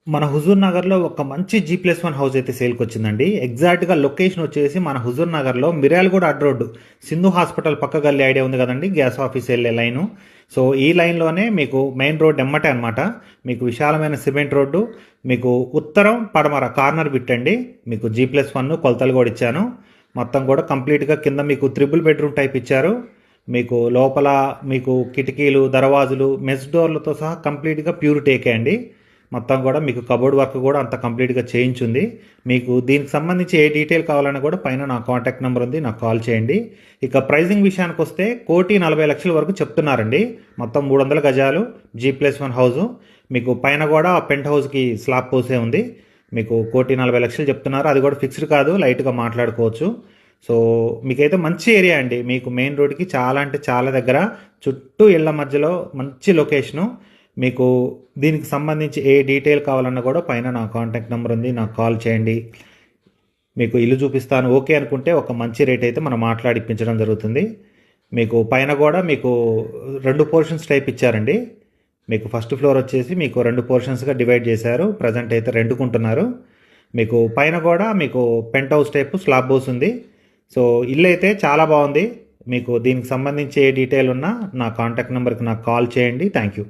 మన హుజూర్ నగర్లో ఒక మంచి G+1 హౌస్ అయితే సేల్కి వచ్చిందండి. ఎగ్జాక్ట్గా లొకేషన్ వచ్చేసి మన హుజూర్ నగర్లో మిర్యాలగూడ అడ్ రోడ్డు సింధు హాస్పిటల్ పక్క గల్లీ ఐడియా ఉంది కదండి, గ్యాస్ ఆఫీస్ వెళ్ళే లైను. సో ఈ లైన్లోనే మీకు మెయిన్ రోడ్ ఎమ్మటే అనమాట. మీకు విశాలమైన సిమెంట్ రోడ్డు, మీకు ఉత్తరం పడమర కార్నర్ బిట్టండి. మీకు G+1 కొలతలు కూడా ఇచ్చాను. మొత్తం కూడా కంప్లీట్గా కింద మీకు 3 బెడ్రూమ్ టైప్ ఇచ్చారు. మీకు లోపల మీకు కిటికీలు, దర్వాజులు, మెస్ డోర్లతో సహా కంప్లీట్గా ప్యూర్ టేకే అండి. మొత్తం కూడా మీకు కబోర్డ్ వర్క్ కూడా అంత కంప్లీట్గా చేయించుంది. మీకు దీనికి సంబంధించి ఏ డీటెయిల్ కావాలన్నా కూడా పైన నా కాంటాక్ట్ నెంబర్ ఉంది, నాకు కాల్ చేయండి. ఇక ప్రైజింగ్ విషయానికి వస్తే 1,40,00,000 వరకు చెప్తున్నారండి. మొత్తం 300 గజాలు G+1 హౌజు. మీకు పైన కూడా పెంట్ హౌస్కి స్లాబ్ పోసే ఉంది. మీకు 1,40,00,000 చెప్తున్నారు. అది కూడా ఫిక్స్డ్ కాదు, లైట్గా మాట్లాడుకోవచ్చు. సో మీకైతే మంచి ఏరియా అండి. మీకు మెయిన్ రోడ్కి చాలా అంటే చాలా దగ్గర, చుట్టూ ఇళ్ల మధ్యలో మంచి లొకేషను. మీకు దీనికి సంబంధించి ఏ డీటెయిల్ కావాలన్నా కూడా పైన నా కాంటాక్ట్ నెంబర్ ఉంది, నాకు కాల్ చేయండి. మీకు ఇల్లు చూపిస్తాను, ఓకే అనుకుంటే ఒక మంచి రేట్ అయితే మనం మాట్లాడిపించడం జరుగుతుంది. మీకు పైన కూడా మీకు 2 పోర్షన్స్ టైప్ ఇచ్చారండి. మీకు ఫస్ట్ ఫ్లోర్ వచ్చేసి మీకు 2 పోర్షన్స్గా డివైడ్ చేశారు. ప్రజెంట్ అయితే రెంట్కుంటున్నారు. మీకు పైన కూడా మీకు penthouse type slab house ఉంది. సో ఇల్లు అయితే చాలా బాగుంది. మీకు దీనికి సంబంధించి ఏ డీటెయిల్ ఉన్నా నా కాంటాక్ట్ నెంబర్కి నాకు కాల్ చేయండి. Thank you.